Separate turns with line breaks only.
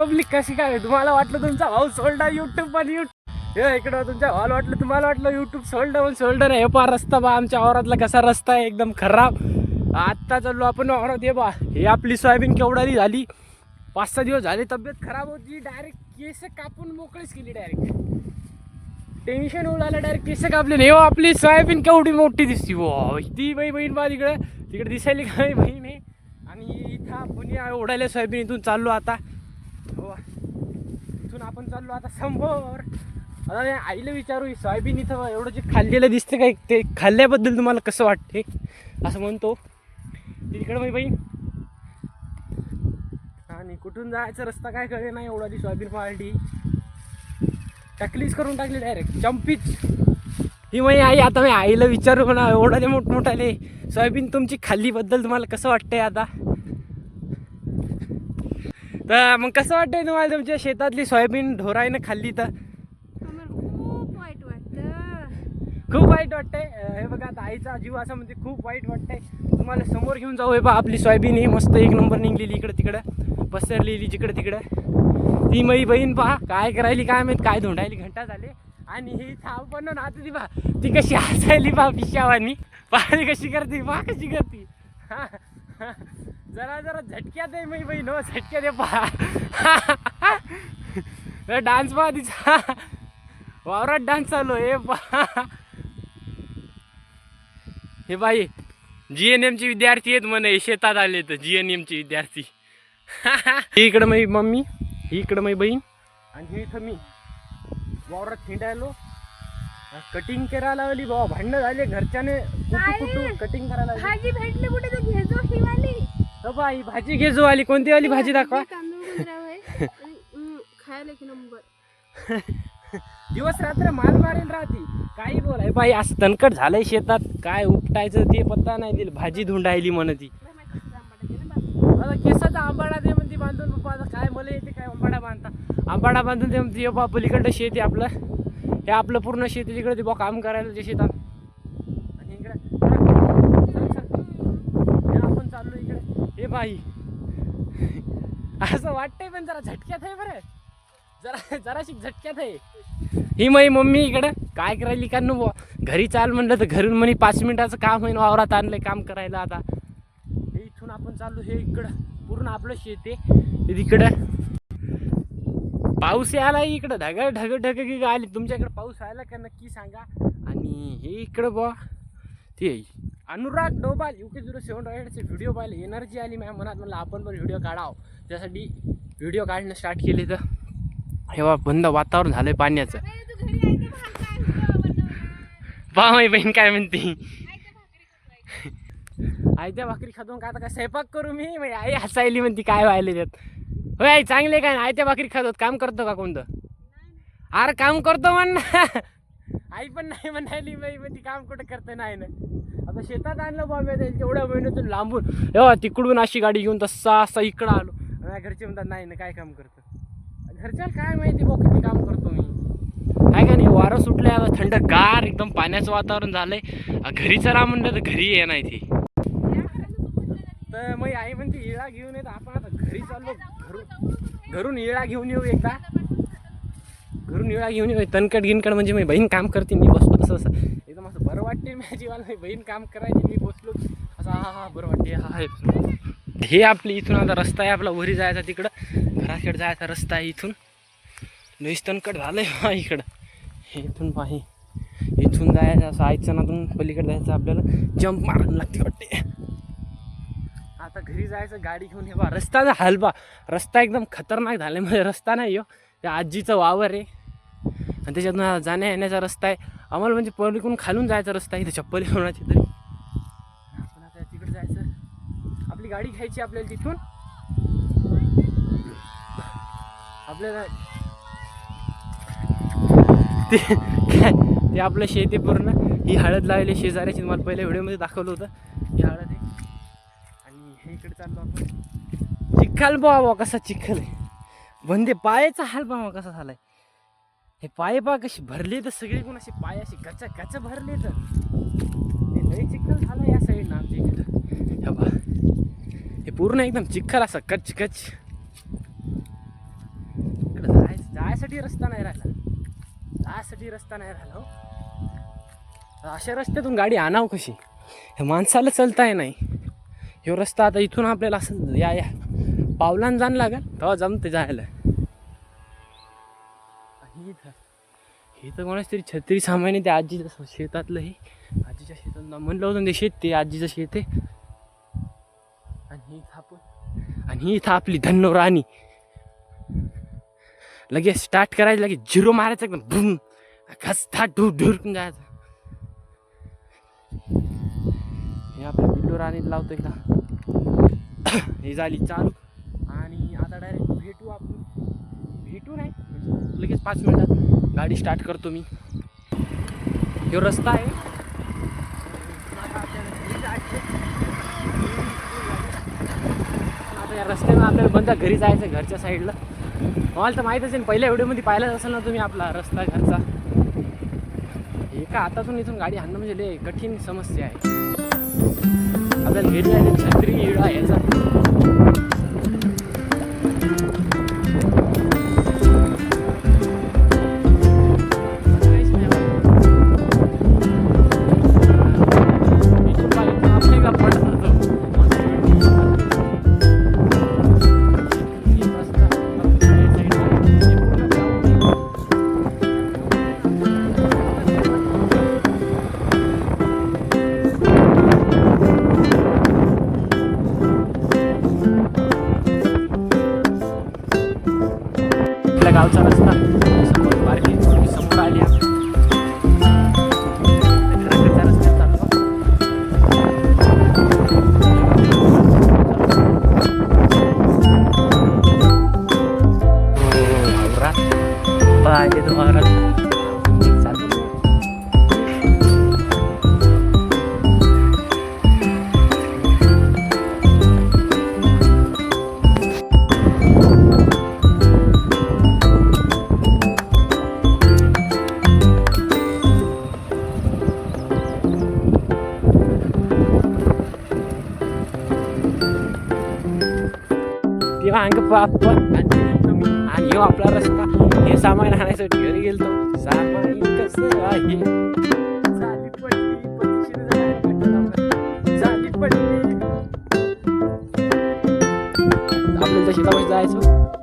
Public कशी काय तुम्हाला वाटलं तुमचा भाऊ सोल्डा युट्यूब पण इकडं तुमच्या भावाला वाटलं तुम्हाला वाटलं युट्यूब सोल्डर आहे. पा रस्ता बा आमच्या वावरातला कसा रस्ता आहे एकदम खराब. आत्ता चाललो आपण वावरात. ये बा हे आपली सोयाबीन केवढाली झाली. 5-6 दिवस झाले तब्येत खराब होती. डायरेक्ट केस कापून मोकळीच केली. डायरेक्ट टेन्शन उडालं. डायरेक्ट केस कापले नाही. हो आपली सोयाबीन केवढी मोठी दिसती. वा ती बाई बहीण बा तिकडे दिसायली काय बहीण आहे. आणि इथं आपण ओढायला सोयाबीन इथून चाललो आता. हो इथून आपण चाललो आता समोर. आता मी आईला विचारू सोयाबीन इथं एवढं जे खाल्लेलं दिसतं काय ते खाल्ल्याबद्दल तुम्हाला कसं वाटते असं म्हणतो. तिकडं मी बहीण आणि कुठून जायचं रस्ता काय कळे नाही. एवढा ती सोयाबीन पाळली टाकलीच करून टाकली डायरेक्ट चंपीच. ही मग आई आता मी आईला विचारू म्हणा एवढा ते मोठमोठाले सोयाबीन तुमची खाल्लीबद्दल तुम्हाला कसं वाटतंय आता. तर मग कसं वाटतंय तुम्हाला तुमच्या शेतातली सोयाबीन ढोराईनं खाल्ली तर. खूप वाईट वाटतंय. हे बघा आता आईचा जीव असा म्हणजे खूप वाईट वाटतंय. तुम्हाला समोर घेऊन जाऊ. हे बा आपली सोयाबीन ही मस्त 1 नंबर निघलेली. इकडं तिकडं पसरलेली जिकडं तिकडं. ती मई बहीण पहा काय करायली काय माहीत काय धोंडायली घंटा झाले. आणि ही थांब पण आता ती बा ती कशी हसायली बा पिशावानी. पाणी कशी करते पहा कशी करते. जरा झटक्यात आहे मई बहीण. हो झटक्यात आहे पहा. डान्स पहा तिचा वावरात डान्स चालू आहे पहा. हे बाई GNMचे विद्यार्थी आहेत म्हणे शेतात आले तर GNMचे विद्यार्थी. इकडं माझी मम्मी इकडं माझी बहीण आणि इथं मी वावरात हिंडायलो. कटिंग करायला लावली बाबा. भांडणं झाले घरच्याने कुठू कटिंग करायला.
भाजी भेटली कुठे तर घेजो ही वाली.
बाई भाजी घेजो आली. कोणती वाली भाजी दाखवा.
खायला की नंबर.
दिवस रात्र माल मारेल राहते. काही बोलाय बाई असं तणकट झालंय शेतात काय उपटायचं ते पत्ता नाही दिलं. भाजी धुंडायली म्हणती. आता केसाचा आंबाडा दे म्हणते बांधून. पप्पा आता काय मला येते काय आंबाडा बांधता. आंबाडा बांधून ते म्हणते बाबा पलीकडं शेत आहे आपलं. हे आपलं पूर्ण शेत आहे तिकडे ते बा काम करायला ते शेतात. आणि इकडे आपण चाललो इकडे. हे बाई असं वाटतंय पण जरा झटक्यात आहे बरं. जराशी झटक्यात आहे. ही माई मम्मी इकडं काय करायली का नो घरी चाल म्हणलं तर घरून म्हणे 5 मिनिटाचं काम होईन. वावरात आणलंय काम करायला. आता हे इथून आपण चाललो. हे इकडं पूर्ण आपलं शेत आहे. तिकडं पाऊस यायला इकडं ढग की आली. तुमच्याकडे पाऊस आला का नक्की सांगा. आणि हे इकडं बा ते अनुराग डोबाल UK07 रायडचे व्हिडिओ पाहिले. एनर्जी आली माझ्या मनात. म्हणलं आपण पण व्हिडिओ काढावं. त्यासाठी व्हिडिओ काढणं स्टार्ट केले. तर हे बंद वातावरण झालंय पाण्याचं. पहा माई बहीण काय म्हणते. आयत्या भाकरी खातो का आता काय स्वयंपाक करू मी. आई हसायली म्हणते काय व्हायला त्यात. होय आई चांगले काय आयत्या भाकरी खातो. काम करतो का कोणतं. अरे काम करतो म्हण. आई पण नाही म्हणायली बाई म्हणते काम कुठं करते नाही ना. आता शेतात आणलं बाबा तेवढ्या महिन्यातून लांबून. एव्हा तिकडून अशी गाडी घेऊन तसा इकडं आलो. घरचे म्हणतात नाही ना काय काम करतं. घरच्याला काय माहिती बघ किती काम करतो मी. काय का नाही वारं सुटलंय आता थंडगार एकदम पाण्याचं वातावरण झालंय. घरी चला म्हणलं तर घरी ये नाही ते. तर मग आई म्हणते इळा घेऊन येत. आपण आता घरी चाललो. घरून इळा घेऊन येऊ एकदा. घरून इळा घेऊन येऊ. तणकट गिनकट म्हणजे मी बहीण काम करते. मी बसलो तसं एकदम असं बरं वाटते. माझी मला बहीण काम करायची मी बसलो असं. हा बरं वाटते. हा हे आपली इथून आता रस्ता आहे आपला वरी जायचा. तिकडं घराकडे जायचा रस्ता आहे. इथून लईच तणकट झालंय बा इकडं. हे इथून पाही इथून जायचं असं आयचनातून पलीकडे जायचं. आपल्याला जंप मारायला लागते वाटते. आता घरी जायचं गाडी घेऊन. हे बा रस्ता हाल बा. रस्ता एकदम खतरनाक झाला. म्हणजे रस्ता नाही हो त्या आजीचं वावर आहे. आणि त्याच्यातून जाण्या येण्याचा रस्ता आहे. आम्हाला म्हणजे पलीकडून खालून जायचा रस्ता आहे. इथे चप्पल होण्याची तरी आपण आता तिकडे जायचं. आपली गाडी घ्यायची आपल्याला. तिथून आपल्याला ते आपलं शेत आहे पूर्ण. ही हळद लावली शेजाऱ्याची. मला पहिल्या व्हिडिओमध्ये दाखवलं होतं. ही हळद आहे. आणि हे इकडे चाललो आपण. चिखल बाबा कसा चिखल आहे. बंदे पायाचा हाल बाबा कसा झालाय. हे पाय पा कशी भरले तर सगळे कोण असे पाय असे गच भरले. तर लई चिखल झाला या साईडनं आमच्या इकडं. हे पूर्ण एकदम चिखल असं कच जायसाठी रस्ता नाही राहिला हो. अशा रस्त्यातून गाडी आणावं कशी? ह्या माणसाला चलताय नाही. ह्यो रस्ता आता इथून आपल्याला असं या पावलानं जाणं लागेल तेव्हा जमते जायला. हे तर कोणाच तरी छत्री सामान्य त्या आजीच्या शेतातलं. हे आजीच्या शेतात म्हणलं होतं ते शेत, ते आजीचं शेत आहे. आणि ही इथं आपली धन्नो राणी. लगेच स्टार्ट करायचं, लगेच झिरो मारायचं, एकदम भूम खस्ता ढूर जायचं. हे आपल्या बिल्लो राणीत लावतोय का. हे झाली चालू. आणि आता डायरेक्ट भेटू नाही लगेच 5 मिनिटात गाडी स्टार्ट करतो मी. ह्यो रस्ता आहे. आता या रस्त्यानं आपल्याला बंदा घरी जायचं, घरच्या साईडला. मला तर माहीतच आहे, पहिल्या व्हिडिओमध्ये पाहिलाच असेल ना तुम्ही आपला रस्ता घरचा. एका हातातून इथून गाडी आणणं म्हणजे लय कठीण समस्या आहे. आपल्याला घरी जायचं, छत्री इळा यायचा. गावचा रस्ता समोर पार्किंग समोर आली. घराकडचा रस्ता चालू पाहिजे तुम्हाला अंग पाप. आणि ह्यो आपला रस्ता. हे सामान आणायसाठी घरी गेलतो. सामान कसं आहे. झाली पडली. आपल्याला शेतामध्ये जायचं.